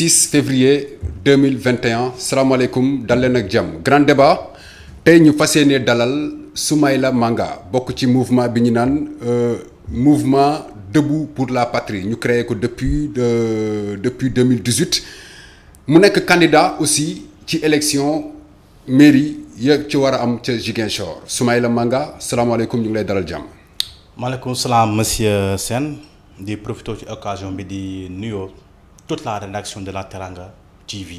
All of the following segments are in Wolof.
6 février 2021 salaamaaleykum dal leen ak jàmm grand débat tey ñu fas yéene dalal Soumaïla Manga bokk ci mouvement bi ñu naan mouvement debout pour la patrie ñu créé ko depuis 2018 mu nekk candidat aussi ci élection mairie ya ci war a am ca Ziguinchor Soumaïla Manga salaamaaleykum ñu ngi lay dalal jàmm. maaleykum salaam monsieur Sène di profité ci occasion bi di nuyoo toute la rédaction de la Teranga TV.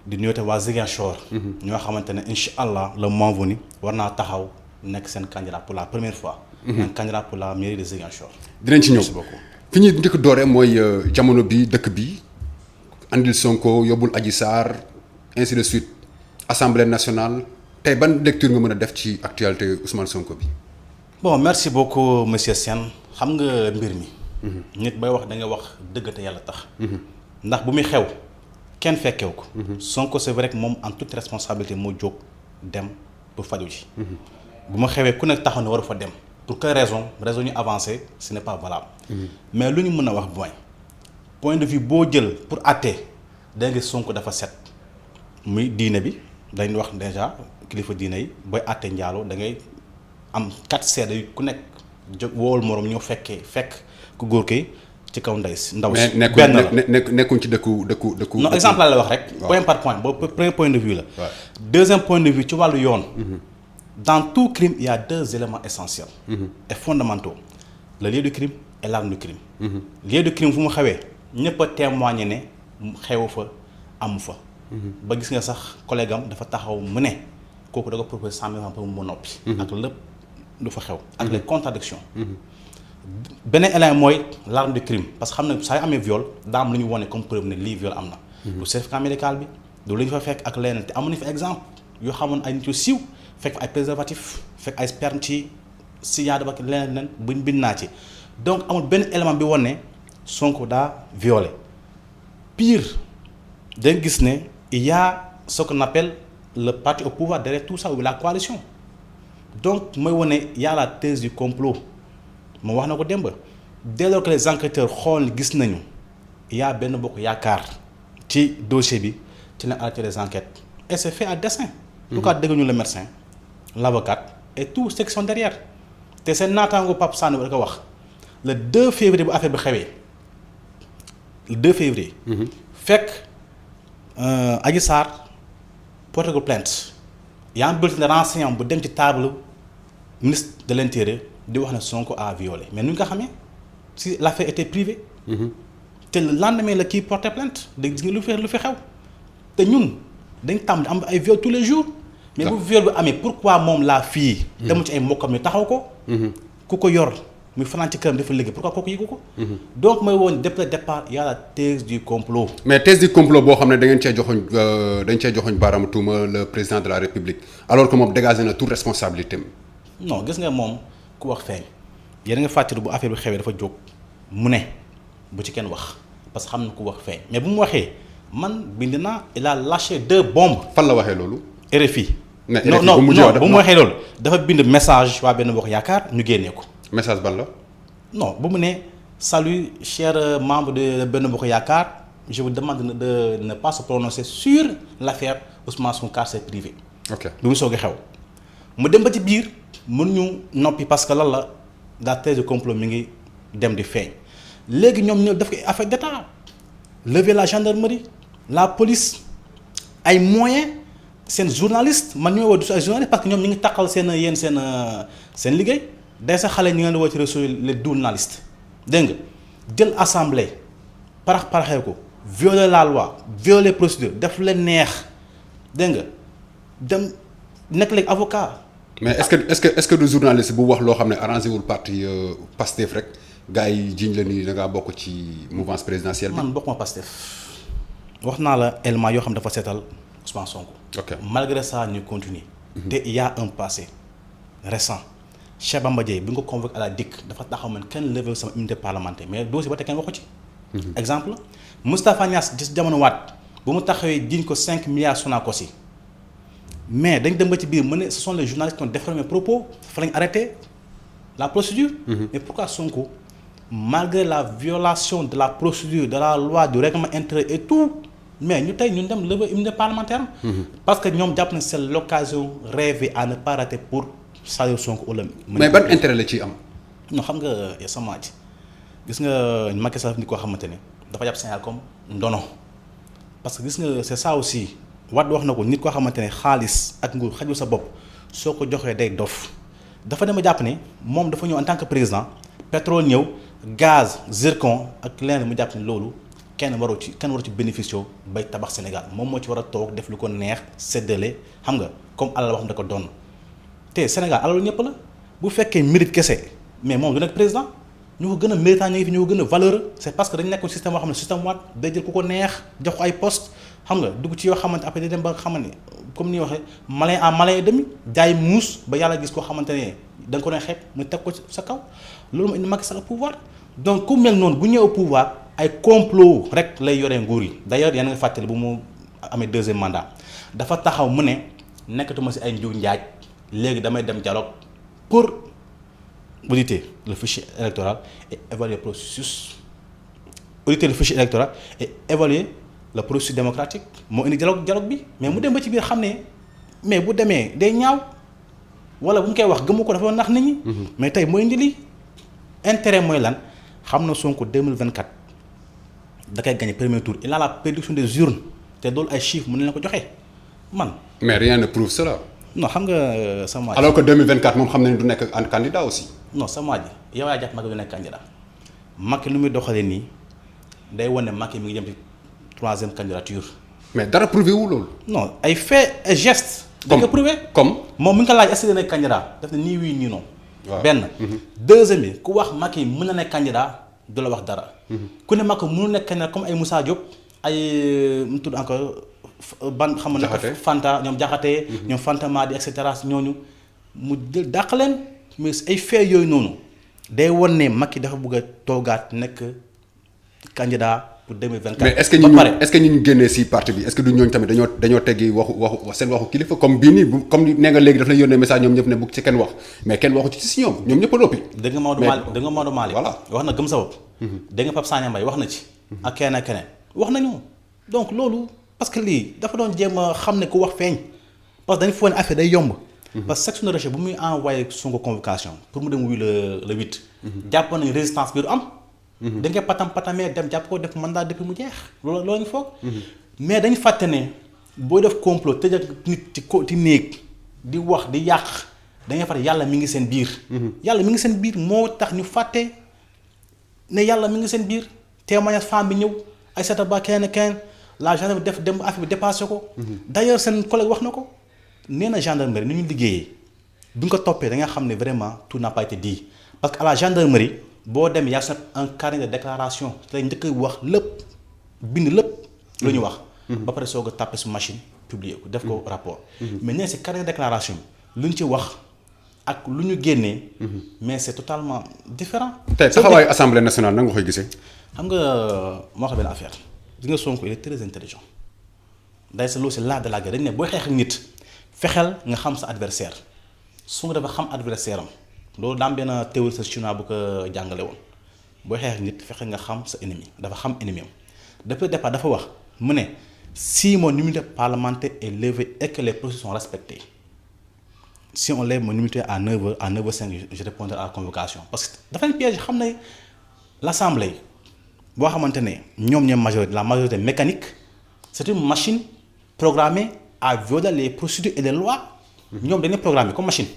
di nuyoo te waa Ziguinchor. ñoo xamante ne incha allah le mois venu war naa taxaw nekk seen candidat pour la première fois. un candidat pour la mairie de Ziguinchor. dinañ ci ñëw fi ñuy njëkk doore mooy jamono bi dëkk bi andil Sonko yóbbul Adji Sarr ainsi de suite assemblée nationale tey ban lecture nga mën a def ci actualité Ousmane Sonko bi. bon merci beaucoup monsieur Sène xam nga mbir mi. nit bay wax da nga wax dëgg te yàlla tax. ndax bu muy xew kenn fekkew ko. Sonko c'est vrai que moom en toute responsabilité moo jóg dem pour faju ji. bu ma xewee ku nekk taxaw ne waru fa dem pour quelle raison ñu avancé ce n'est pas valable. mais lu ñu mën a wax mooy point de vue boo jël pour àtte da nga Sonko dafa set muy diine bi dañ wax déjà kilifa diine yi booy àtte njaaloo da ngay am 4 seede yu ku nekk jóg woowul moroom ñoo fekk ku góor ki ci kaw ndaw si. benn la nekkuñ ci dëkku. non exemple la wax rek. point par point boobu premier point de vue la. deuxième point de vue ci wàllu yoon. dans tout crime il y a 2 éléments essentiels. et fondamentaux le lieu du crime et l'arme du crime. lieu du crime fu mu xewee ñëpp a témoigner ne xewu fa amu fa. ba gis nga sax collègue am dafa taxaw mu ne kooku da ko proposé 100 000 francs pour mu noppi. ak lépp du fa xew. ak les contradictions. beneen élément mooy l'arme du crime parce que xam ne saa yu amee viol daa am lu ñu wone comme preuve ne lii viol am na. du certificat médical bi du lu ñu fa fekk ak leneen te amuñu fa exemple yoo xamoon ay nit yu siiw fekk fa ay préservatif fekk ay sperme ci siyaada ba leneen buñ bind naa ci donc amul benn élément bi wone Sonko daa violé pire dañ gis ne il y a ce qu'on appelle le parti au pouvoir derrière tout ça ou la coalition donc mooy wone il y a la thèse du complot. moo wax na ko démb dès lors que les enquêteurs xool gis nañu il y a benn bokk yaakaar ci dossier bi ci la arrêté les enquêtes et c'est fait à dessein. en tout cas dégg ñu le médecin l'avocat et tous ceux qui sont derrière te seen naataango Pape Sané da ko wax le 2 février bu affaire bi xewee le 2 février. fekk Adji Sarr porté ko plainte y a un bulletin de renseignement bu dem ci table ministre de l'intérieur. di wax ne Sonko a violé mais nu ñu ko xamee si l'affaire était privée. te le lendemain la kii porté plainte da gis nga lu fi xew te ñun dañ tàmm di am ay viol tous les jours. mais bu viol bi amee pourquoi moom la fille. demul ci ay mbokkam ñu taxaw ko. ku ko yor muy fanaan ci këram dafa liggéey pourquoi kooku yëgu ko. donc mooy woon depuis le départ y a la thèse du complot. mais thèse du complot boo xam ne da ngeen cee joxoñ baaraamu tuuma le président de la République alors que moom dégagé na toute responsabilité am. non gis nga moom. ku wax feeñ yéen nga fàttali bu affaire bi xewee dafa jóg mu ne bu ci kenn wax parce que xam na ku wax feeñ mais bu mu waxee man bind naa il a lâché 2 bombes. fan la waxee loolu. RFI. non bu mu waxee loolu dafa bind message waa benn bokk yaakaar ñu génnee ko. message ban la. non bu mu ne salut chers membres de benn bokk yaakaar je vous demande de ne pas se prononcer sur l'affaire Ousmane Sonko car c'est privé. ok bu mu soog a xew mu dem ba ci biir. mën ñu noppi parce que lan la thèse de complot mi ngi dem di feeñ léegi ñoom ñoo def ko affaire d'état lever la gendarmerie la police ay moyens seen journaliste man ñoo woo du ay journaliste parce que ñoom ñu ngi taqal seen liggéey day sa xale ñi ngeen di woo ci réseau les journalistes dégg nga jël assemblée paraxee ko violer la loi violer procédure def leen neex dégg nga dem nekk léegi avocat. mais est-ce que du journaliste bu wax loo xam ne arrangé wul parti Pastef rek gars yi jiñ la ni da ngaa bokk ci mouvance présidentielle bi. man bokkuma Pastef wax naa la élément yoo xam dafa seetal Ousmane Sonko. ok malgré ça ñu continue. te il y a un passé récent Cheikh Bamba Dièye bi nga ko convoqué à la DIC dafa taxaw man kenn levé sama immunité parlementaire mais dossier ba te kenn waxu ci. exemple Moustapha Niasse gis jamono waat bu mu taxawee jiñ ko 5 milliards Sonacos yi mais dañ dem ba ci biir mu ne ce sont les journalistes qui ont déformé mes propos fa lañ arrêté la procédure. Mais pourquoi Sonko malgré la violation de la procédure de la loi du règlement intérieur et tout mais ñu tey ñun dem lever immunité parlementaire. parce que ñoom jàpp na c'est l'occasion rêvée à ne pas rater pour Saliou Sonko wala. mais ban intérêt la ciy am. non xam nga sama ji gis nga Macky Sall ni koo xamante ne dafa jàpp Sénégal comme ndono parce que gis nga c'est ça aussi Wade wax na ko nit koo xamante ne xaalis ak nguur xajul sa bopp soo ko joxee day dof dafa dem a jàpp ne moom dafa ñëw en tant que président pétrole ñëw gaz zircon ak leneen mu jàpp ne loolu kenn waru ci bénéficier bay tabax Sénégal moom moo ci war a toog def lu ko neex séddale xam nga comme alal wax da ko doon te Sénégal alalu ñëpp la bu fekkee mérite kese mais moom du nekk président ñu ko gën a méritant ñu ngi fi ñu ko gën a valeureux c'est parce que dañu nekk système boo xam ne système waat day jël ku ko neex jox ko ay poste xam nga dugg ci yoo xamante après day dem ba nga xamante ne comme ni waxee malin à malin et demi jaay muus ba yàlla gis koo xamante ne da nga ko doon xeeb mu teg ko sa kaw loolu moo indi Macky Sall au pouvoir donc ku mel noonu bu ñëwee au pouvoir ay complot rek lay yoree nguur yi d'ailleurs yéen a ngi fàttali bu mu amee deuxième mandat dafa taxaw mu ne nekkatuma si ay njiw njaaj léegi damay dem dialogue pour auditer le fichier électoral et évaluer le processus auditer le fichier électoral et évaluer le processus démocratique moo indi dialogue bi mais mu dem ba ci biir xam ne mais bu demee day ñaaw wala bu mu koy wax gëmu ko dafa nax nit ñi. mais tey mooy indi lii intérêt mooy lan xam na Sonko 2024 da koy gagné premier tour il a la prédiction des urnes te loolu ay chiffres mën na la ko joxe man. mais rien ne prouve cela. non xam nga sama. alors que 2024 moom xam nañu du nekk en candidat aussi. non sama ji yow yaa jàpp Macky du nekk candidat Macky lu muy doxalee nii day wane Macky mi ngi jëm ci 3e candidature. mais dara prouvé wu loolu. non ay fait ay gestes. da nga prouvé comme moom mi ngi ko laaj est-ce que dina nekk candidat daf ne nii wii nii non. waaw benn. deuxième bi ku wax Macky mën na nekk candidat du la wax dara. ku ne Macky mënu nekk candidat comme ay Moussa Diop ay mu tudd encore ban xam nga ne Fanta ñoom Diakhaté ñoom Fanta Madi et cetera ñooñu mu jël dàq leen mais ay fait yooyu noonu day won ne Macky dafa bëgg a toogaat nekk candidat pour 2024. mais est-ce que ñu génnee si parti bi est-ce que du ñooñu tamit dañoo teggi waxu seen waxu kilifa comme bii nii comme nee nga léegi daf lay yónnee message ñoom ñëpp ne bu ci kenn wax mais kenn waxu ci si ñoom ñëpp a noppi. dégg nga Maodo Malick voilà wax na gëm sa bopp. dégg nga Pape Sagna Mbaye wax na ci. ak keneen ak keneen wax nañu donc loolu parce que lii dafa doon jéem a xam ne ku wax feeñ parce que dañu foog ne affaire day yomb. parce que section de recherche bu muy envoyé Sonko convocation pour mu dem wuyu le 8. jàpp nañu résistance bi du am. da ngay patamee dem jàpp ko def mandat depuis mu jeex loolu ngi foog. mais dañu fàtte ne boo def complot tëj ak nit ci néeg di wax di yàq da ngay fàtte yàlla mi ngi seen biir. yàlla mi ngi seen biir moo tax ñu fàtte ne yàlla mi ngi seen biir témoignage femme bi ñëw Aïssata Ba kenn la gendarmerie def dem affaire bi dépassé ko. d'ailleurs seen collègue wax na ko nee na gendarmerie ni ñu liggéeyee bi nga ko toppee da nga xam ne vraiment tout n'a pas été dit parce que à la gendarmerie. boo demee yaa ngi un carnet de déclaration te njëkk a wax lépp bind lépp lu ñu wax. ba pare soog a tapé su machine publier ko def ko rapport. mais nee si carnet de déclaration lu ñu ci wax ak lu ñu génnee. mais c'est totalement différent. tey taxawaayu assemblée nationale nan nga koy gisee. xam nga moo xam benn affaire di nga Sonko il est très intelligent day sa loolu c'est l'art de la guerre dañ ne booy xeex ak nit fexeel nga xam sa adversaire Sonko dafa xam adversaire am. loolu daam benn théorie sa chinois bu ko jàngale woon booy xeex nit fexe nga xam sa ennemi dafa xam ennemi am depuis le départ dafa wax mu ne si mon immunité parlementaire est levée et que les procédures sont respectées si on lève mon immunité à 9h à 9h05 je répondrai à la convocation parce que dafa leen piège xam ne l'assemblée boo xamante ne ñoom ñooy majorité la majorité mécanique c'est une machine programmée à violer les procédures et les lois ñoom dañuy programmer comme machine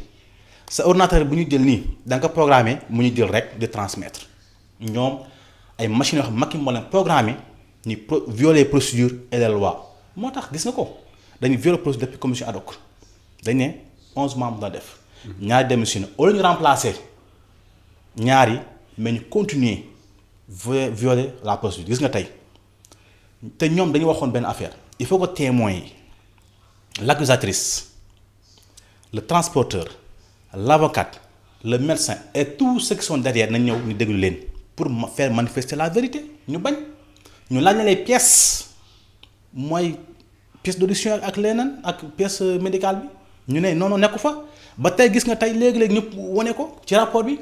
sa ordinateur bu ñu jël nii da nga ko programmer mu ñu jël rek di transmettre ñoom ay machines yoo xam Macky moo leen programmer ñu violer procédures et les lois moo tax gis nga ko dañu violer procédure depuis commission ad hoc dañ ne 11 membres la def. ñaari démissionné au lieu ñu remplacer ñaari mais ñu continuer violer la procédure gis nga tey te ñoom dañu waxoon benn affaire il faut que témoins yi l'accusatrice le transporteur. L'avocate, le médecin et tous ceux qui sont derrière nañ ñëw ñu déglu leen pour faire manifester la vérité ñu bañ ñu laaj na les pièces mooy pièce d'audition ak leneen ak pièce médicale bi ñu ne non nekku fa ba tey gis nga tey léegi-léegi ñëpp wane ko ci rapport bi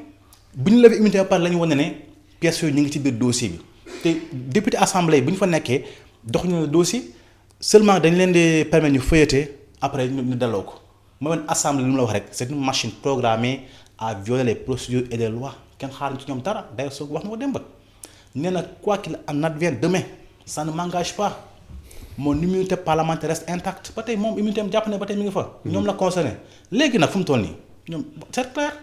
bu ñu levé immunité ba pare la ñu wane ne pièces yooyu ñu ngi ci biir dossier bi te député assemblée bu ñu fa nekkee dox ñu le dossier seulement dañ leen di permettre ñu feuilleter après ñu delloo ko mooy assemblée li mu la wax rek c'est une machine programmée à violer les procédures et les lois kenn xaaruñ ci ñoom dara day soog wax na ko démb nee na quoi qu'il en advienne demain ça ne m'engage pas mon immunité parlementaire reste intacte ba tey moom immunité am jàpp ne ba tey mi ngi fa. ñoom la concerné léegi nag fu mu toll nii ñoom c'est clair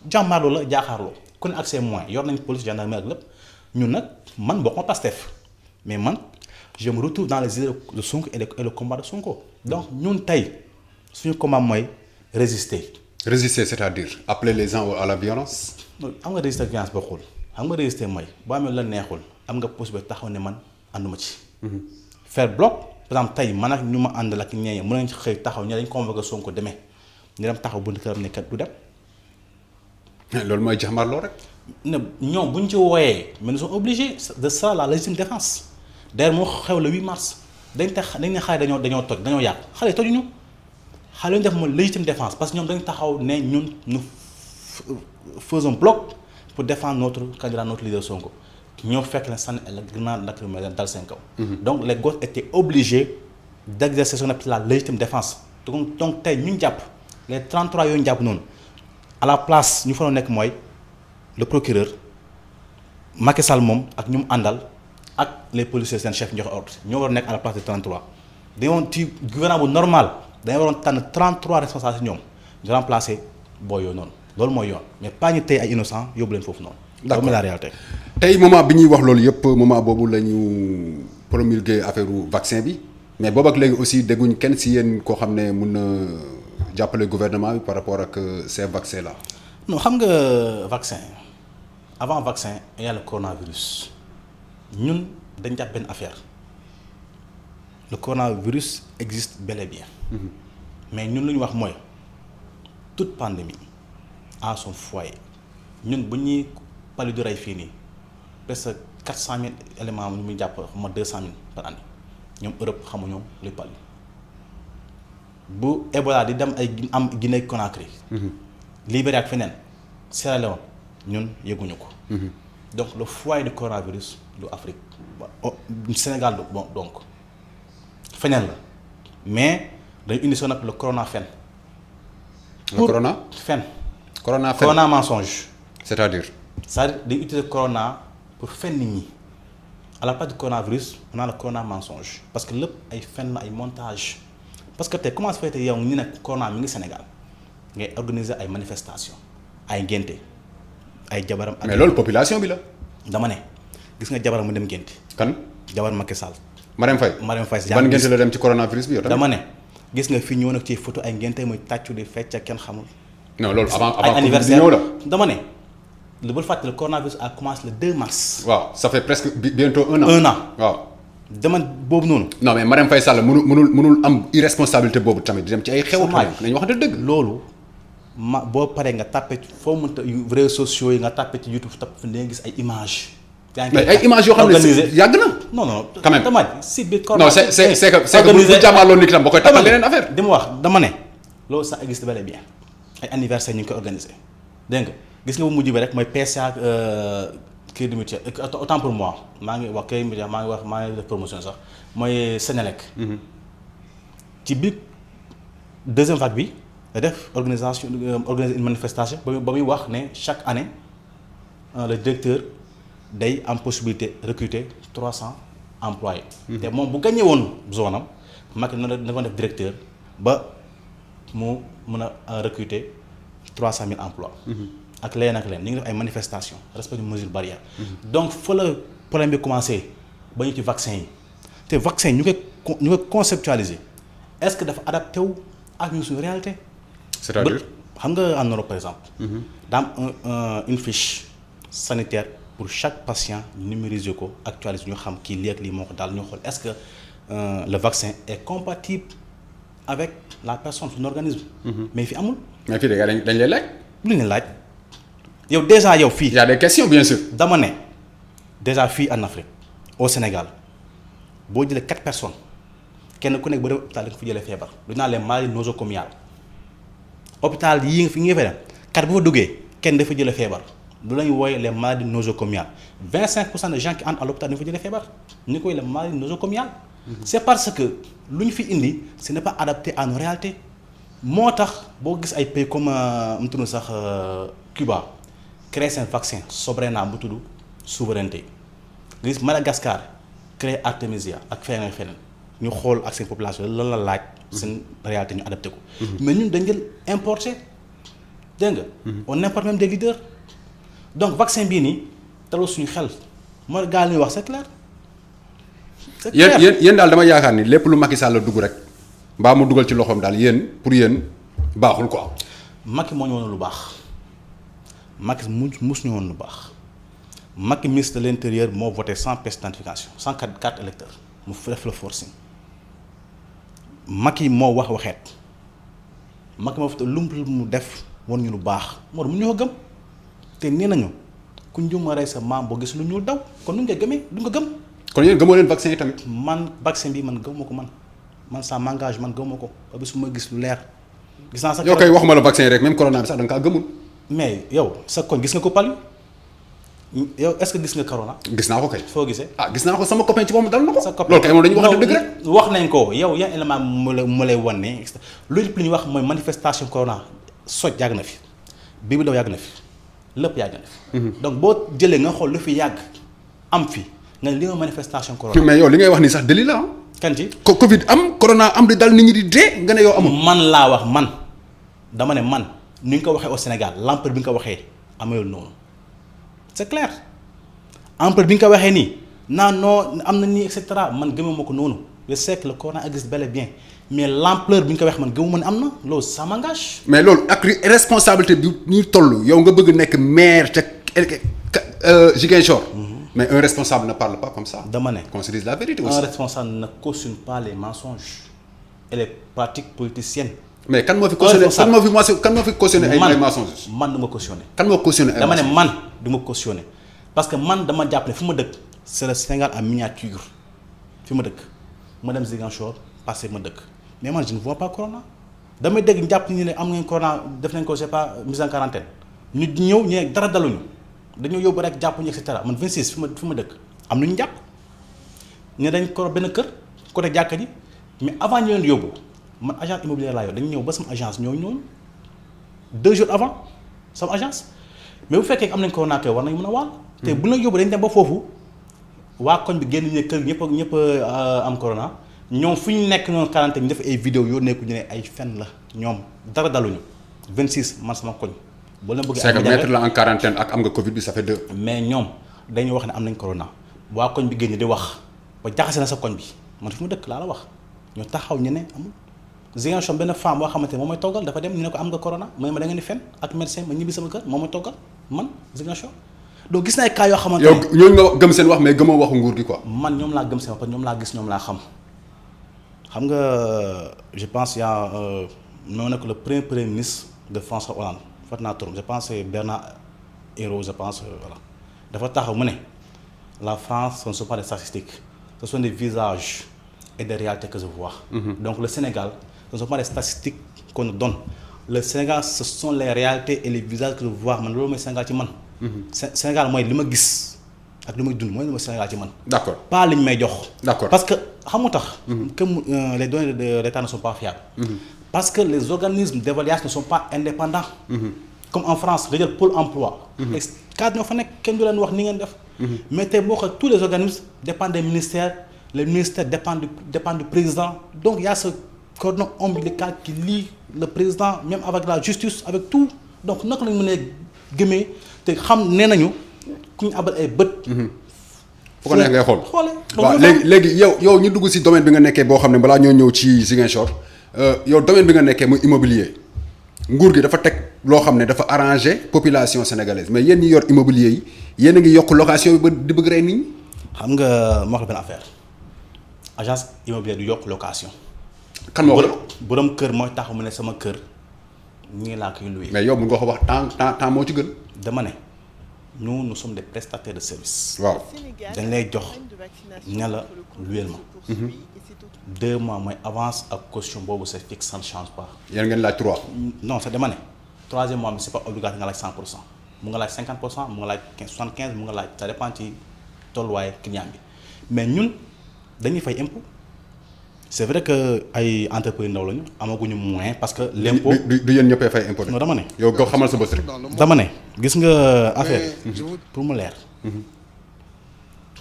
jàmmaarloo la jaaxaarloo ku ne ak ses moyens yor nañ police gendarmerie ak lépp ñun nag man bokk ma Pastef mais man je me retrouve dans les idées de Sonko et le combat de Sonko donc ñun tey suñu combat mooy résister. résister c'est-à-dire appeler les gens à la violence. am nga résister violence boo xool xam nga résister mooy boo amee la neexul am nga possibilité taxaw ne man ànduma ci. faire bloc par exemple tey man ak ñu ma àndal ak ñeeñe mën nañ xëy taxaw ñe dañ convoqué Sonko demee ñu dem taxaw bunt këram ne kat du dem. loolu mooy jàmmarloo rek. ne ñoom bu ñu ci wooyee mais nous sommes obligés de ça la légitime défense d'ailleurs moo xew le 8 mars dañ ne xale dañoo toj dañoo yàq xale tojuñu xale ñu def mooy légitime défense parce que ñoom dañ taxaw ne ñun nous faisons bloc pour défendre notre candidat notre leader Sonko ñoo fekk ne sànni la grenade lacrymogène dal seen kaw. donc les gosses étaient obligés d'exercer ce qu'on appelle la légitime défense donc tey ñu jàpp les 33 yooyu ñu jàpp noonu à la place ñu fa nekk mooy le procureur Macky Sall moom ak ñu mu àndal ak les policiers seen chef ñu joxe ordre ñoo war a nekk à la place de 33 dañoo ci gouvernement bu normal dañoo waroon tànn 33 responsables si ñoom ñu remplacer boo yooyu noonu loolu mooy yoon mais pas ñu tey ay innocent yóbbu leen foofu noonu. d'accord loolu la réalité. tey moment bi ñuy wax loolu yëpp moment boobu la ñu promulguer affaire vaccin bi mais boobu ak léegi aussi dégguñ kenn si yéen koo xam ne mun na jàppale gouvernement bi par rapport ak ces vaccins là. non xam nga vaccin avant vaccin il y a le coronavirus ñun dañ jàpp benn affaire le coronavirus existe bel et bien. mais ñun lu ñu wax mooy toute pandémie a son foyer ñun bu ñuy palu du rey fii nii presque 400 000 éléments ñu muy jàpp ma 200 000 par année ñoom Europe xamuñu luy palu bu Ebola di dem ay am Guinée Conakry. Libéria ak feneen Sierra Leone ñun yëguñu ko. donc le foyer du coronavirus du Afrique Sénégal du bon donc feneen la mais dañu indi son appel le corona fen. le corona fen. corona fen corona mensonge. c'est-à-dire dañu utiliser corona pour fen nit ñi à la place du coronavirus on a le corona mensonge parce que lépp ay fen la ay montage parce que tey comment se fait yow ñu ne corona mi ngi Sénégal. ngay organiser ay manifestations ay ngénte ay jabaram. mais loolu population bi la. dama ne gis nga jabaram mu dem ngénte. kan jabar Macky Sall. Marème Faye. ban ngénte la dem ci coronavirus bi yow tamit. dama ne gis nga fii ñëw nag ci photo ay ngénte muy tàccu di fecc ak kenn xamul. non loolu avant ay anniversaire ñëw la. dama ne lu bul fàttali le coronavirus a commencé le 2 mars. waaw ça fait presque bientôt un an. waaw. dama boobu noonu. non mais Marème Faye Sall mënul am irresponsabilité boobu tamit di dem ci ay xew. nañu wax dëgg. loolu ma boo paree nga tàppe foo mënta réseaux sociaux yi nga tàppe ci YouTube tàpp fi nga gis ay images. mais ay images yoo xam ne yàgg na. non quand même si biir. non c'est que bu jàmmaarloo nit la ba koy takkal leneen affaire. di ma wax dama ne loolu ça existe bel et bien ay anniversaire ñu ngi koy organiser dégg nga gis nga bu mujj bi rek mooy PCA kii du mutuel autant pour moi maa ngi wax kii mutuel maa ngi def promotion sax mooy Sénélec. ci biir deuxième vague bi da def organiser une manifestation ba muy wax ne chaque année le directeur day am possibilité recruter 300 employés. te moom bu gagné woon zone am Macky na ko def directeur ba mu mën a recruter 300 000 emplois. ak leen ñu ngi def ay manifestations respect des mesures barrières. donc fa la problème bi commencé ba ñu ci vaccin yi te vaccin ñu koy conceptualiser est-ce que dafa adapté wu ak ñu suñu réalité. c'est-à-dire xam nga en Europe par exemple. daa am une fiche sanitaire pour chaque patient numériser ko actualiser ñu xam kii lii ak lii moo ko daal ñu xool est-ce que le vaccin est compatible avec la personne son organisme. mais fi amul. mais fii de dañ lay laaj. lu ñu laaj yow déjà yow fii. il y a des questions bien sûr. dama ne déjà fii en Afrique au Sénégal boo jëlee 4 personnes kenn ku nekk ba dem hôpital da nga fi jëlee feebar lu ñu naan les maladies nosocomiales hôpital yii nga fi nga fay dem 4 bu fa duggee kenn dafa jëlee feebar lu la ñu wooye les maladies nosocomiales 25% des gens qui entrent à l'hôpital dañu fa jëlee feebar ñu koy les maladies nosocomiales. c'est parce que lu ñu fi indi ce n'est pas adapté à nos réalités moo tax boo gis ay pays comme mu tudd sax Cuba créer seen vaccin Sobrena bu tudd souveraineté gis Madagascar créer Artemisia ak feneen feneen ñu xool ak seen population lan la laaj seen réalité ñu adapté ko mais ñun dañ jël importé dégg nga on importe même des leaders donc vaccin bii nii taloo suñu xel mooy gaal ñuy wax c'est clair yéen daal dama yaakaar ni lépp lu Macky Sall la dugg rek mbaa mu dugal ci loxoom daal yéen pour yéen baaxul quoi. Macky moo ñu woon lu baax Macky mus ñu woon lu baax Macky ministre de l'intérieur moo voté sans pièce d'identification sans carte électeur mu def le forcing Macky moo waxeet Macky moo fa lu mu def woon ñu lu baax moo tax mu ñu ko gëm te nee nañu ku njuma rey sa maam boo gis lu ñuul daw kon nu ñu koy gëmee du nga gëm. kon yéen gëmoo leen vaccin yi tamit. man vaccin bi man gëmuma ko man ça m'engage man gëmuma ko ba bis ma gis lu leer. gis naa sax yow kay waxuma la vaccin yi rek même corona bi sax da nga kaa gëmul. mais yow sa koñ gis nga ko palu yow est-ce que gis nga corona. gis naa ko kay. foo gisee. gis naa ko sama copain ci moom dal na ko. sa copain loolu kay moom dañuy waxante dëgg rek. wax nañ ko yow yan élément mu lay wan ne loolu lépp lu ñuy wax mooy manifestation corona soj yàgg na fi bii bi daw yàgg na fi lépp yàgg na fi. donc boo jëlee nga xool lu fi yàgg am fi nga li nga manifestation corona. mais yow li ngay wax nii sax délit la kan ci Covid am corona am di dal nit ñi di dee nga ne yow amul. man laa wax man dama ne man ni nga ko waxee au Sénégal l'ampleur bi nga ko waxee amayul noonu c'est clair ampleur bi nga ko waxee nii non am na nii et cetera man gëmuma ko noonu je sais que le corona existe bel et bien mais l'ampleur bi nga ko waxee man gëmuma ne am na loolu ça m'engage. mais loolu ak responsabilité bi ñuy toll yow nga bëgg nekk maire ca Ziguinchor. mais un responsable ne parle pas comme ça. dama ne qu'on se dise la vérité aussi. un responsable ne cautionne pas les mensonges et les pratiques politiciennes. mais kan moo fi cautionné ay mensonges. man du ma cautionné. kan moo cautionné ay dama ne man du ma cautionné parce que man dama jàpp ne fi ma dëkk c'est le Sénégal en miniature fi ma dëkk ma dem Ziguinchor passé ma dëkk mais man je ne vois pas corona damay dégg jàpp ni ne am ngeen corona def nañ ko c'est pas mise en quarantaine ñu ñëw ñu ne dara daluñu dañoo yóbbu rek jàpp ñu et cetera man 26 fi ma dëkk am nañu jàpp ne dañ ko benn kër côté jàkka ji mais avant ñu leen yóbbu man agence immobilière laa yor dañu ñëw ba sama agence ñooñu 2 jours avant sama agence mais bu fekkee am nañ corona kay war nañu mën a waal. te bu ñu yóbbu dañ dem ba foofu waa koñ bi génn ñu kër ñëpp am corona ñoom fu ñu nekk noonu quarantaine ñu def ay vidéo yoo nekku ñu ne ay fen la ñoom dara daluñu 26 man sama koñ. boo leen bëggee c'est que mettre la en quarantaine ak am nga Covid bi ça fait 2. mais ñoom dañuy wax ne am nañ corona waa koñ bi génn di wax ba jaxase na sa koñ bi man fi ma dëkk laa la wax ñu taxaw ñu ne amul. Ziguinchor benn femme boo xamante ne moom mooy toggal dafa dem ñu ne ko am nga corona mooy ma da ngeen di fen ak médecin ma ñibbi sama kër moom mooy toggal man Ziguinchor donc gis naa ay cas yoo xamante ne. yow ñooñu nga gëm seen wax mais gëmoo waxu nguur gi quoi. man ñoom laa gëm seen wax parce que ñoom laa gis ñoom laa xam nga je pense y a moo nekk le premier ministre de François Hollande fat naa turam je pense c'est Bernard Ayrault je pense voilà dafa taxaw mu ne la France ce ne sont pas des statistiques ce sont des visages et des réalités que je vois. Donc le Sénégal ce ne sont pas des statistiques qu'on nous donne le Sénégal ce sont les réalités et les visages que je vois man loolu mooy Sénégal ci man. Sénégal mooy li ma gis ak li may dund mooy li ma Sénégal ci man. d'accord pas li ñu may jox. d'accord parce que xam nga tax. que les données de l'État ne sont pas fiables. Parce que les organismes d'évaluation ne sont pas indépendants. Comme en France nga jël Pôle emploi. cadre ñoo fa nekk kenn du leen wax ni ngeen def. mais tey boo xoolee tous les organismes dépendent des ministères les ministères dépendent du président donc il y a ce cordon ombilical qui lie le président même avec la justice avec tout donc naka lañ mën a gëmee te xam nee nañu ku ñu abal ay bët. fu ko neex ngay xool xoolee. waaw léegi yow ñu dugg ci domaine bi nga nekkee boo xam ne balaa ñoo ñëw ci Ziguinchor yow domaine bi nga nekkee muy immobilier nguur gi dafa teg loo xam ne dafa arranger population sénégalaise mais yéen ñi yor immobilier yi yéen a ngi yokk location bi ba di bëgg rey nit ñi. xam nga ma wax la benn affaire agence immobilière du yokk location. kan moo ko borom kër mooy taxaw mu ne sama kër ñu laa koy loué. mais yow mun nga ko wax temps moo ci gën. dama ne nous sommes des prestataires de service. waaw dañ lay jox ne la luyeel ma. 2 mois mooy avance ak caution boobu c'est fixe ça ne change pas. yéen ngeen laaj 3. non c'est dama ne 3e mois bi c'est pas obligatoire nga laaj 100%. mu nga laaj 50%, mu nga laaj 75, mu nga laaj ça dépend ci tolluwaay client bi mais ñun dañuy fay impôt. C'est vrai que ay entrepreneurs ndaw lañu amaguñu moyen parce que l'impôt du yéen ñëppay fay impôt. non dama ne. yow nga xamal sa bopp rek. dama ne gis nga affaire pour mu leer.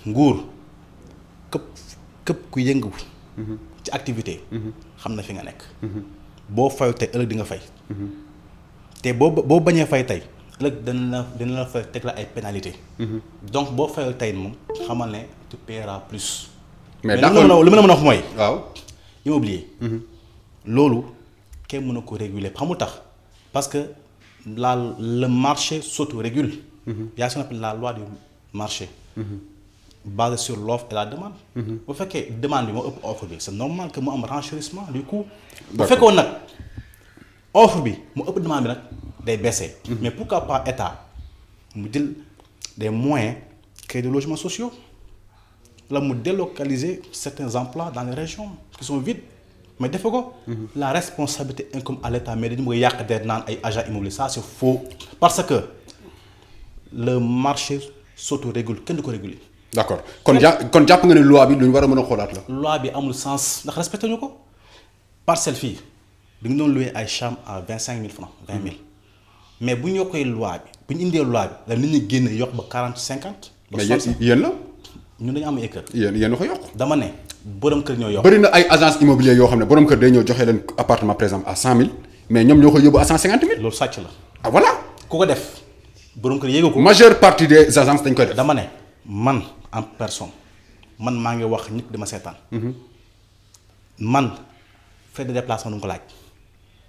nguur këpp ku yëngu. ci activité. xam na fi nga nekk. boo fayul tey ëllëg di nga fay. te boo bañee fay tey ëllëg dina la fay teg la ay pénalité donc boo fayul tey moom xamal ne tu paieras plus. mais li ma mën a wax mooy. waaw immobilier. loolu kenn mën na ko réguler xamul tax parce que le marché s'autorégule. y a ce qu'on appelle la loi du marché. basée sur l'offre et la demande. bu fekkee demande bi moo ëpp offre bi c'est normal que mu am renchérissement du coup. bu fekkoon nag offre bi mu ëpp demande bi nag day baisser. mais pourquoi pas état mu jël des moyens créer des logements sociaux. la mu délocaliser certains emplois dans les régions qui sont vides mais defe ko la responsabilité incombe à l'État mais dañu bëgg yàq der naan ay agents immobiliers ça c'est faux parce que le marché s'autorégule kenn du ko réguler. d'accord kon jàpp nga ne loi bi lu ñu war a mën a xoolaat la. loi bi amul sens ndax respecté ñu ko parcelle fii bi nga doon louer ay chambres à 25 000 francs 20 000 mais bu ñu yokkee loi bi bu ñu indee loi bi la nit ñi génn yokk ba 40 50. mais yéen la. ñun dañu am ay kër. yéen a ko yokk. dama ne borom kër ñoo yokk. bëri na ay agences immobilières yoo xam ne borom kër day ñëw joxe leen appartement par exemple à 100 000 mais ñoom ñoo koy yóbbu à 150 000. loolu sàcc la. ah voilà. ku ko def borom kër yéegu ko. majeure partie des agences dañ koy def. dama ne man en personne man maa ngi wax ñëpp dama seetaan. man frais de déplacement du nga ko laaj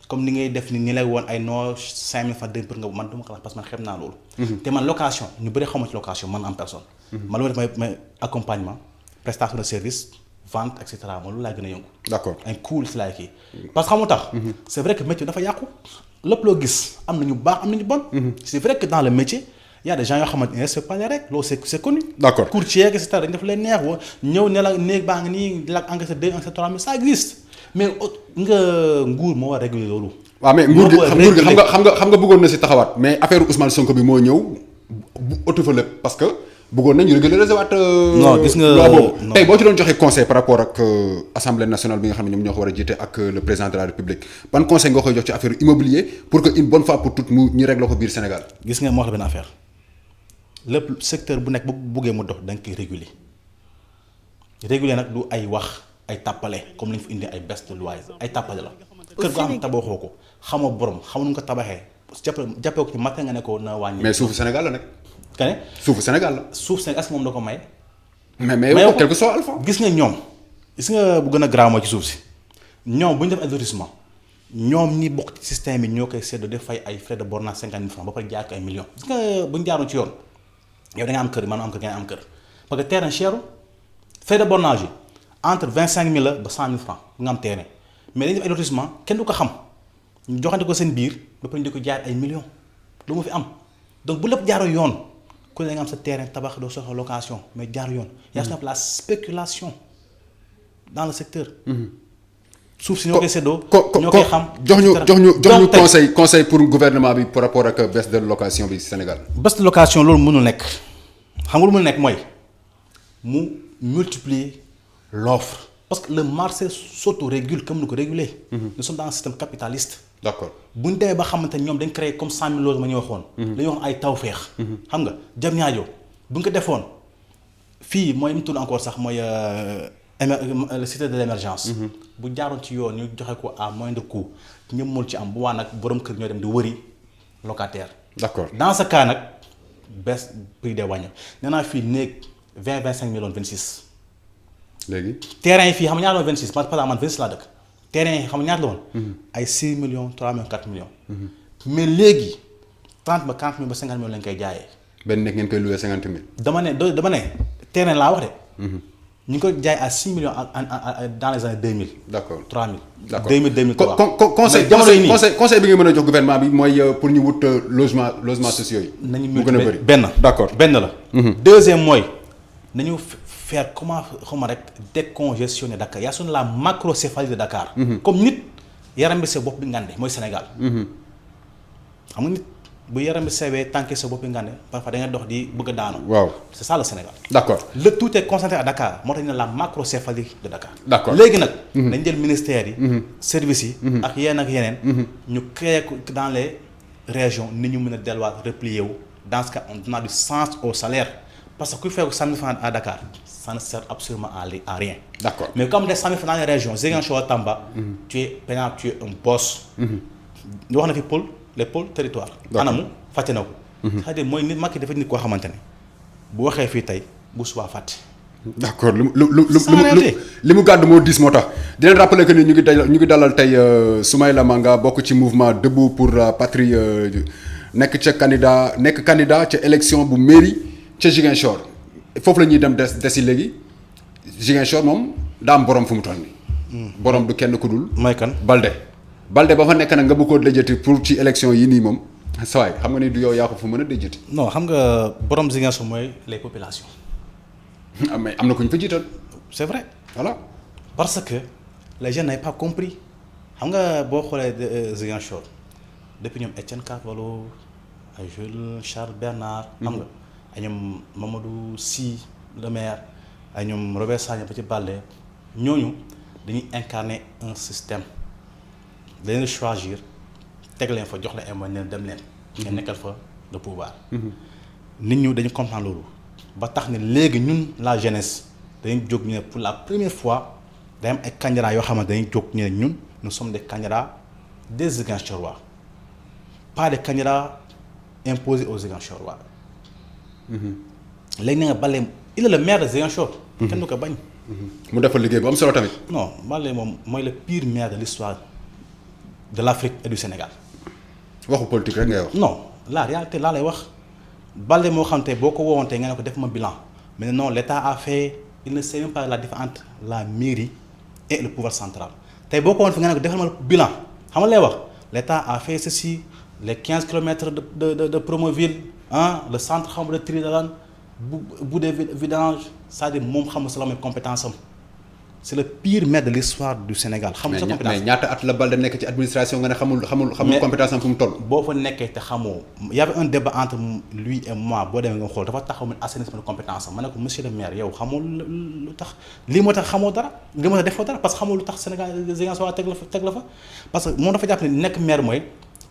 comme ni ngay def ni lay woon ay noo 5000 francs pour nga man du ma ko laaj parce que man xam naa loolu. te man location ñu bëri xaw ma ci location man en personne. man loolu def may accompagnement prestation de service vente et cetera man loolu laa gën a yëngu. d'accord un cool si laay kii. parce que xam nga tax. c'est vrai que métier dafa yàqu lépp loo gis am na ñu baax am na ñu bon. c'est vrai que dans le métier y a des gens yoo xamante ne c'est pas les règles loolu c'est connu. d'accord courtier et cetera dañu def leen neex wa ñëw ne la néeg baa ngi nii la encaissé 2 encaissé 3 mais ça existe mais nga nguur moo war a réguler loolu. waaw mais nguur gi xam nga bëggoon na si taxawaat mais affaire Ousmane Sonko bi moo ñëw bu ëtt fa lépp parce que bëggoon nañu régulariser waat. non gis nga loi boobu tey boo ci doon joxe conseil par rapport ak assemblée nationale bi nga xam ne ñoom ñoo ko war a jiite ak le président de la république ban conseil nga koy jox ci affaire immobilier pour que une bonne fois pour toutes ñu régler ko biir Sénégal. gis nga moo wax la benn affaire lépp secteur bu nekk bu buggee mu dox da nga koy réguler nag du ay wax ay tàppale comme li ñu fi indi ay baisse de loyer ay tàppale la. kër goo xam ne tabaxoo ko xamoo borom xamoo nu nga ko tabaxee jàppee ko ci matin nga ne ko na wàññi. mais suufu Sénégal la nag. kane suufu Sénégal la. suuf Sénégal est-ce que moom da ko may. mais yow quelque soit alpha. gis nga ñoom gis nga bu gën a grave mooy ci suuf si ñoom bu ñu def advertissement ñoom ñi bokk ci système yi ñoo koy séddoo def fay ay frais de bornage 50 000 francs ba pare jaar ko ay millions. gis nga bu ñu jaaroon ci yoon yow da nga am kër man am kër ngeen am kër parce que terrain cher frais de bornage yi entre 25 000 la ba 100 000 francs nga am terrain mais dañuy def ay lotissement kenn du ko xam ñu joxante ko seen biir ba pare di ko jaar ay millions lu mu fi am donc bu lépp jaaroo yoon ku ne da nga am sa terrain tabax doo soxla location mais jaar yoon. y a ce qu'on appelle la spéculation dans le secteur. suuf si ñoo koy séddoo. ñoo koy xam jox ñu conseil pour gouvernement bi par rapport ak baisse de location bi Sénégal. baisse de location loolu mënul nekk xam nga lu mënul nekk mooy mu multiplier l'offre parce que le marché s'autorégule comme ni ko réguler. nous sommes dans un système capitaliste. d'accord bu ñu demee ba xamante ne ñoom dañ créé comme 100 000 logements ma ñu waxoon. dañuy wax ay tawféex. xam nga jam ñaajo bu ñu ko defoon fii mooy mu tudd encore sax mooy le cité de l'émergence. bu jaaroon ci yoon ñu joxe ko à moindre coût ñëpp mën ci am bu waa nag borom kër ñoo dem di wëri locataire. d'accord dans ce cas nag baisse prix des wàññi nee naa fii néeg 25 millions 26. léegi terrain yi fii xam nga ñaata la woon 26 par exemple man 26 laa dëkk terrain yi xam nga ñaata la woon. ay 6 millions 3 millions 4 millions. mais léegi 30 ba 40 millions ba 50 millions lañ koy jaayee. benn nekk ngeen koy loué 50 000. dama ne terrain laa wax de. ñu ngi ko jaay à 6 millions dans les années 2000. d'accord 3000. d'accord 2000 2003. conseil bi nga mën a jox gouvernement bi mooy pour ñu wut logement sociaux yi. nañu mu gën a bëri benn. d'accord benn la. deuxième mooy nañu faire comment xawma rek décongestionner Dakar yaa sonn la macrocéphalie de Dakar. comme nit yaram bi sa bopp bi ngande mooy Sénégal. xam nga nit bu yaram bi sewee tànki sa bopp nga ne parfois da nga dox di bëgg a daanu. waaw c'est ça le Sénégal. d'accord le tout est concentré à Dakar moo tax ñu ne la macrocéphalie de Dakar. d'accord léegi nag. dañ jël ministères yi. services yi. ak yeneen. ñu créer ko dans les régions ni ñu mën a delluwaat replier wu dans ce cas on donne du sens au salaire parce que ku fekk 100 000 francs à Dakar ça ne sert absolument à rien. d'accord mais comme des 100 000 francs dans les régions Ziguinchor Tamba. tu es peinard tu es un boss. ñu wax na fi pôle les pôles territoires. anamu fàtte na ko. c'est-à-dire mooy nit Macky dafa nit koo xamante ne bu waxee fii tey bu subaa fàtte. d'accord li mu gàddu moo diis moo tax di leen rappeler que ni ñu ngi dalal tey Soumaïla Manga bokk ci mouvement debout pour la patrie nekk candidat ca élection bu mairie ca Ziguinchor foofu la ñuy dem desi léegi Ziguinchor moom daa am borom fu mu toll nii. borom du kenn ku dul. mooy kan Balde ba fa nekk nag nga bëgg koo déjati pour ci élection yi nii moom saa waay xam nga ni du yow yaa ko fu mën a déjati. non xam nga borom Ziguinchor mooy les populations. mais am na ku ñu fa jiital. c'est vrai. voilà parce que les gens n'avaient pas compris xam nga boo xoolee Ziguinchor depuis ñoom Etienne Carvalho ay Jules Charles Bernard. xam nga ay ñoom Mamadou Sy le maire ay ñoom Robert Sagna ba ci Balde ñooñu dañuy incarner un système dañuy choisir teg leen fa jox la ay moyens dem leen. ngeen nekkal fa le pouvoir. nit ñu dañu comprendre loolu. ba tax ne léegi ñun la jeunesse dañuy jóg ñu ne pour la première fois day am ay candidats yoo xamante dañuy jóg ñu ne ñun nous sommes des candidats des Ziguinchorois pas des candidats imposés aux Ziguinchorois. léegi na nga Balde il est le maire de Ziguinchor. kenn du ko bañ. mu defal liggéey bu am solo tamit. non Balde moom mooy le pire maire de l'histoire de l'Afrique et du Sénégal. waxu politique rek ngay wax. non la réalité laa lay wax. Balde moo xam te boo ko woowantee nga ne ko def ma bilan mais non l'État a fait il ne sait même pas la différence entre la mairie et le pouvoir central tey boo ko woon fi nga ne ko defal ma bilan xam nga lay wax l'État a fait ceci les 15 kilomètres de Promoville le centre xam nga de Tridalan bu des vidange c'est-à-dire moom xamul sa la mooy compétence am c'est le pire maire de l'histoire du Sénégal. xamul sa compétence mais ñaata at la Balde nekk ci administration nga ne xamul compétence am fu mu toll. boo fa nekkee te xamoo y avait un débat entre lui et moi boo demee nga xool dafa taxaw mu assainissement de compétence am ma ne ko monsieur le maire yow xamoo lu tax lii moo tax xamoo dara lii moo tax defoo dara parce que xamoo lu tax Sénégal Ziguinchor teg la fa parce que moom dafa jàpp ne nekk maire mooy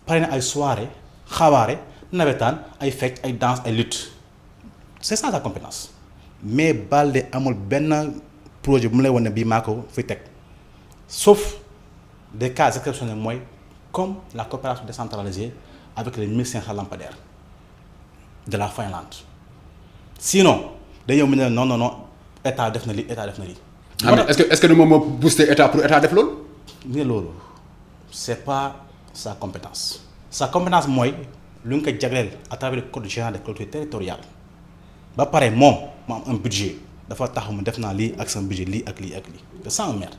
pare na ay soirée xawaare nawetaan ay fecc ay danse ay lutte c'est ça sa compétence mais Balde amul benn projet bu mu lay wane ne bii maa ko fi teg sauf des cas exceptionnels mooy comme la coopération décentralisée avec les 1500 lampadaires de la Finlande sinon day yow mu ne non état def na lii état def na lii. est-ce que ni moom moo boosté état pour état def loolu. ni loolu c'est pas sa compétence mooy lu nga ko jagleel à travers le code général des collectivités territoriales ba pare moom mu am un budget. dafa taxaw mu def naa lii ak sama budget lii ak lii c'est ça un maire.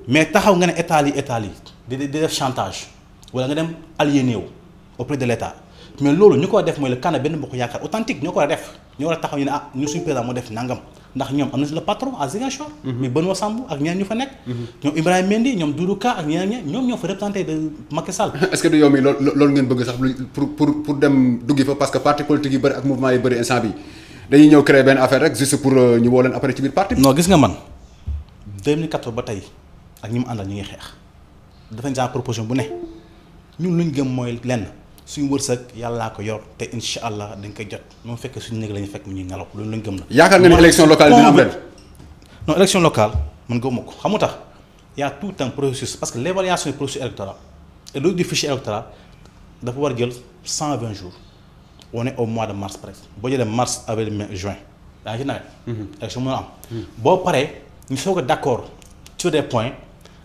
mais taxaw nga ne état lii di def chantage wala nga dem aliéné wu auprès de l'état mais loolu ñu ko def mooy le candidat benn bokk yaakaar authentique ñoo ko war a def ñoo war a taxaw ñu ne ñu suñu président moo def nangam ndax ñoom am na le patron à Ziguinchor. mais Benoît Sambou ak ñeneen ñu fa nekk. ñoom Ibrahima Mendy ñoom Doudou Ka ak ñeneen ñoom ñoo fa représenté de Macky Sall. est-ce que du yow mi loolu ngeen bëgg sax pour dem duggi fa parce que parti politique yi bëri ak mouvement yi bëri instant bi dañuy ñëw créer benn affaire rek juste pour ñu woo leen après ci biir parti bi. non gis nga man 2014 ba tey ak ñi mu àndal ñu ngi xeex dafa genre proposition bu ne ñun luñ gëm mooy lenn suñu wërsëg yàllaa ko yor te incha allah dañ koy jot moom fekkee suñu néeg la ñu fekk mu ñuy nelaw loolu lañ gëm la. yaakaar nga ni élection locale dina am ren. non élection locale man gëmuma ko xam nga tax y a tout un processus parce que l'évaluation du processus électoral et loolu du fichier électoral dafa war a jël 120 jours. on est au mois de mars presque boo jëlee mars avril mai juin daa ngi ci nawet. élection mën a am. boo paree ñu soog a d'accord sur des points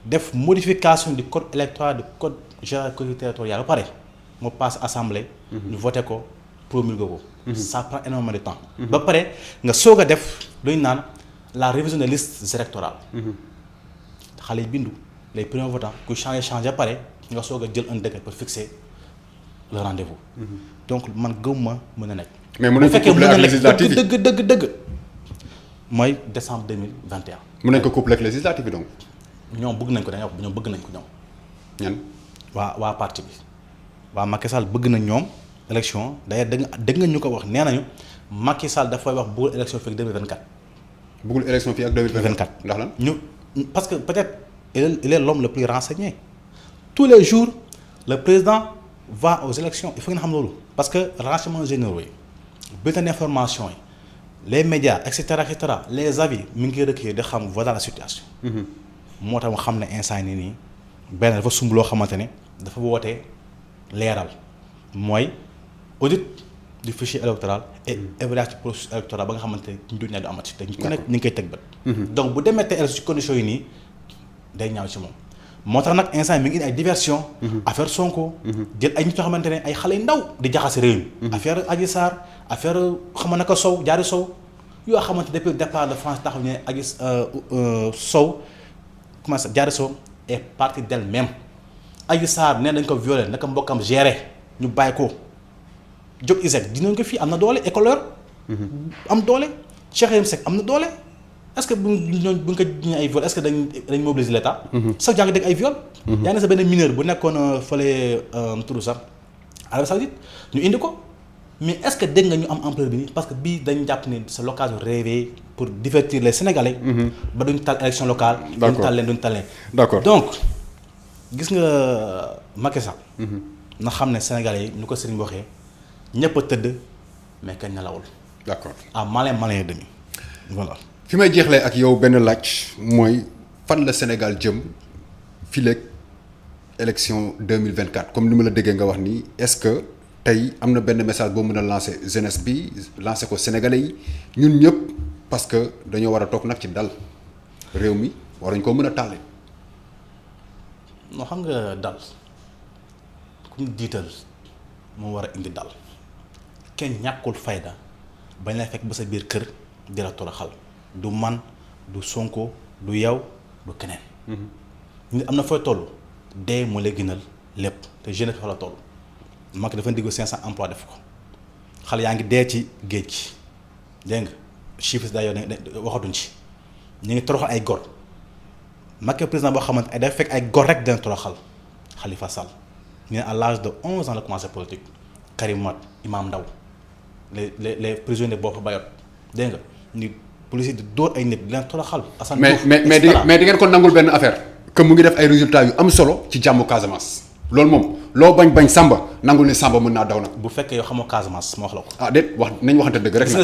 def modification du code électoral du code général des collectivités territoriales ba pare moo passe assemblée. ñu voté ko promulgué ko. ça prend énormément de temps. ba pare nga soog a def lu ñu naan la révision des listes électorales. xale yi bindu les premiers votants ku changer ba pare nga soog a jël un décret pour fixer le rendez-vous. donc man gëmuma mën a nekk. mais mën nañu ko couplé ak législative yi dëgg mooy décembre 2021. mën nañu ko couplé ak législative yi donc. ñoom bëgg nañ ko dañoo wax ñoom bëgg nañ ko ñoom. ñan. waa parti bi. waa Macky Sall bëgg na ñoom élection d'ailleurs dëgg nga ñu ko wax nee nañu Macky Sall dafay wax bëggul élection fii ak 2024. bëggul élection fii ak 2024 ndax lan ñu parce que peut-être il est l'homme le plus renseigné tous les jours le président va aux élections il faut ngeen xam loolu parce que renseignements généraux yi bulletin d'information yi les médias et cetera les avis mi ngi recueillir di xam voilà la situation. moo tax mu xam ne instant nii nii benn dafa sumb loo xamante ne dafa woote leeral mooy audit du fichier électoral et évaluation du processus électoral ba nga xamante ne du ñaar du amati te ku nekk ñu ngi koy teg bët. donc bu demee tey ci conditions yi nii day ñaaw ci moom. moo tax nag instant mi ngi indi ay diversion affaire Sonko. jël ay nit yoo xamante ne ay xale yu ndaw di jaxase réew mi. affaire Adji Sarr affaire xam naka Sow Diary Sow yoo xamante depuis le départ de France taxaw ne Adji Sow comment ça Diary Sow est partie d'elle-même. Adji Sarr nee dañ ko violé naka mbokkam géré ñu bàyyi ko Diop Isaac dinañ ko fii am na doole écoleur am doole Cheikh Yérim Seck am na doole. est-ce que bu ñu ko jiñee ay viol est-ce que dañ mobiliser l'état. sax jàng dégg ay viol. yaa ngi sa benn mineur bu nekkoon fële turu sax Arabie Saoudite ñu indi ko mais est-ce que dégg nga ñu am ampleur bi nii parce que bii dañ jàpp ne c'est l'occasion rêvée pour divertir les Sénégalais. ba duñ tal élection locale. d'accord duñ tal leen. d'accord donc gis nga Macky Sall. na xam ne Sénégalais yi ñu ko sëriñ waxee ñëpp a tëdd mais kañ nelawul. d'accord ah malin et demi voilà. fi may jeexlee ak yow benn laaj mooy fan la Sénégal jëm fileeg élection 2024 comme ni ma la déggee nga wax nii est-ce que tey am na benn message boo mën a lancer jeunesse bi lancer ko Sénégalais yi ñun ñëpp parce que dañoo war a toog nag ci dal réew mi waruñ koo mën a tàlle. non xam nga dal ku ñu jiital moo war a indi dal kenn ñàkkul fayda bañ lay fekk ba sa biir kër di la toroxal du man du Sonko du yow du keneen. nit am na fooy toll dee moo lay gënal lépp te jeunesse fa la toll. Macky dafa diggu 500 emplois def ko xale yaa ngi dee ci géej gi dégg nga chiffres day waxatuñ ci ñu ngi toroxal ay gor Macky président boo xamante ay day fekk ay gor rek dina toroxal Khalifa Sall ñu ne à l'âge de 11 ans la commencé politique Karim Wade Imam Ndaw les prisonniers boo fa bayoot dégg nga ni policier di dóor ay nit di leen toroxal. mais di ngeen ko nangul benn affaire que mu ngi def ay résultats yu am solo ci jàmmu Casamance loolu moom loo bañ Samba nangul ni Samba mën naa daw nag. bu fekkee yoo xamoo Casamance ma wax la ko. ah déet wax nañ waxante dëgg rek. gis nga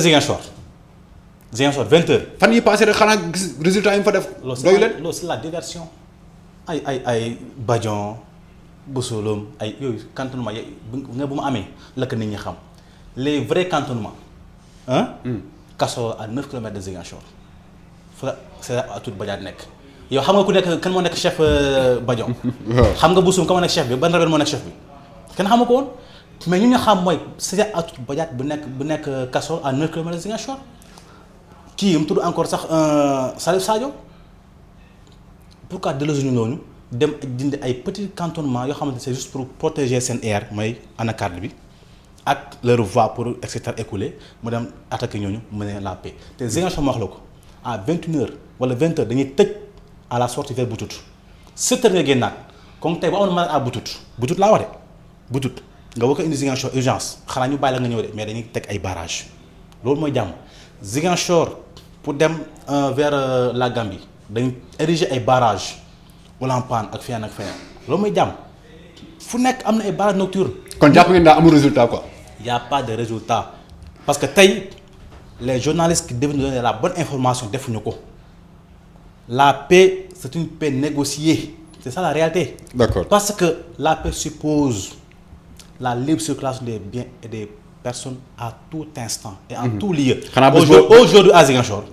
Ziguinchor 20 heures. fan yi passé rek xanaa gis résultats yi mu fa def. doyu leen loolu c'est la diversion ay Badion Boussolom ay yooyu cantonnement nga bu mu amee la ko nit ñi xam les vrais cantonnements Kaso à 9 kilomètres de Ziguinchor fa c'est Atout Badiane nekk yow xam nga ku nekk kan moo nekk chef Badion. xam nga Boussoum kan moo nekk chef bi ban rebelle moo nekk chef bi kenn xamu ko woon mais ñu xam mooy c'est Atout Badiane bu nekk Kaso à 9 kilomètres de Ziguinchor kii mu tudd encore sax Salif Sadio pourquoi déloger loolu dem dindi ay petits cantonnements yoo xamante c'est juste pour protéger seen air mooy anacarde bi. ak leur voie pour et cetera écoulé mu dem attaquer ñooñu mener la paix te Ziguinchor ma wax la ko à 21h wala 20h dañuy tëj à la sortie vers Boutout 7h nga génnaat comme tey bu amoon malade à Boutout laa wax de Boutout nga war ko indi Ziguinchor urgence xanaa ñu bàyyi la nga ñëw de mais dañuy teg ay barrages loolu mooy jàmm Ziguinchor pour dem vers la Gambie dañuy ériger ay barrages wala en panne ak feneen loolu mooy jàmm fu nekk am na ay barrages nocturnes. kon jàpp ngeen daa amul résultat quoi. Il n'y a pas de résultat parce que tey les journalistes qui devaient nous donner la bonne information defuñu ko la paix c'est une paix négociée c'est ça la réalité. D'accord. Parce que la paix suppose la libre circulation des biens et des personnes à tout instant et en tout lieu. Aujourd'hui à Ziguinchor.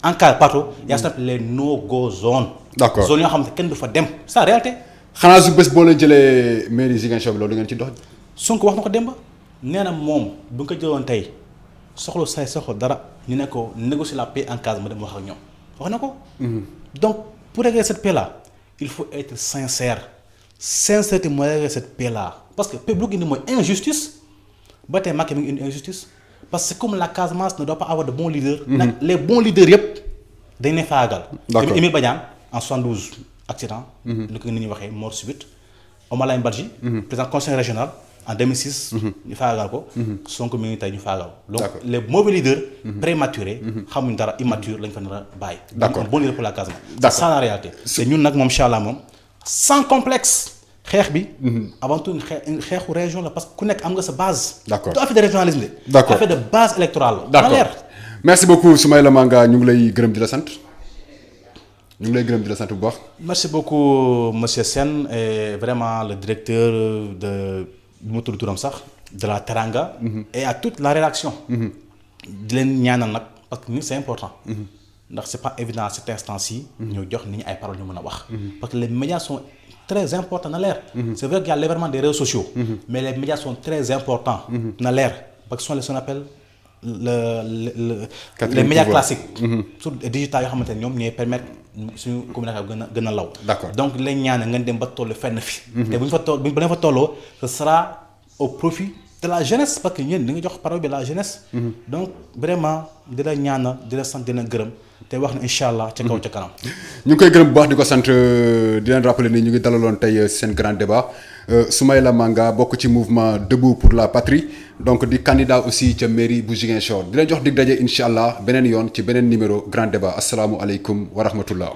En cas de partout il y a ce qu'on appelle les no-go zones. D'accord zones yoo xam ne kenn du fa dem c'est la réalité. xanaa su bés boo leen jëlee mairie Ziguinchor bi loolu ngeen ci dox. Sonko wax na ko démb. nee na moom bu nga ko jëloon tey soxla dara ñu ne ko négocier la paix en cas ma dem wax ak ñoom wax na ko. donc pour régler cette paix là il faut être sincère sincérité mooy régler cette paix là parce que paix bu indi mooy injustice ba tey Macky mi ngi indi injustice parce que comme la Casamance ne doit pas avoir de bons leaders. nag les bons leaders yëpp dañ ne faagal. d'accord Émile Badiane en 72 accident. lu ko nit ñi waxee mort subite Oumar Lamine Badji. président conseil régional. en 2006. ñu faagaal ko. Sonko mi ngi tey ñu faagaal ko. donc D'accord. les mauvais leaders. prématurés. xamuñ dara immature lañ fa nar a bàyyi. D'accord. un bon leader pour la Casamance. D'accord. c'est ça la réalité. te ñun nag moom incha allah moom sans complexe. xeex bi. avant tout xeexu région la parce que ku nekk am nga sa base. D'accord. du affaire de régionalisme de. D'accord. affaire de base électorale la. d'accord leer. merci beaucoup Soumaïla Manga ñu ngi lay gërëm di la sant ñu ngi lay gërëm di la sant bu baax. merci beaucoup monsieur Sène et vraiment le directeur de bu ma tudd turam sax de la Teranga. et à toute la rédaction. di leen ñaanal nag parce que ni c'est important. ndax c'est pas évident à cette instant-ci. ñoo jox nit ñi ay paroles ñu mën a wax. parce que les médias sont très importants na leer. c'est vrai qu'il y a l'avènement des réseaux sociaux. mais les médias sont très importants. na leer parce que ce qu'on appelle les médias classiques. surtout digital yoo xamante ne ñoom ñooy permettre suñu communication gën a law. D'accord. donc leen ñaanal ngeen dem ba tollu fenn fi. te bu ñu fa toll bu ñu fa tolloo ce sera au profit de la jeunesse parce que yéen di nga jox parole bi la jeunesse. donc vraiment di la ñaanal di la sant di la gërëm te wax na incha allah ca kaw ca kanam. ñu ngi koy gërëm bu baax di ko sant di leen rappeler ni ñu ngi dalaloon tey seen grand débat Soumaïla Manga bokk ci mouvement Debout pour la Patrie donc di candidat aussi ca mairie bu Ziguinchor di leen jox dig daje incha allah beneen yoon ci beneen numéro grand débat asalaamualeykum wa rahmatullah.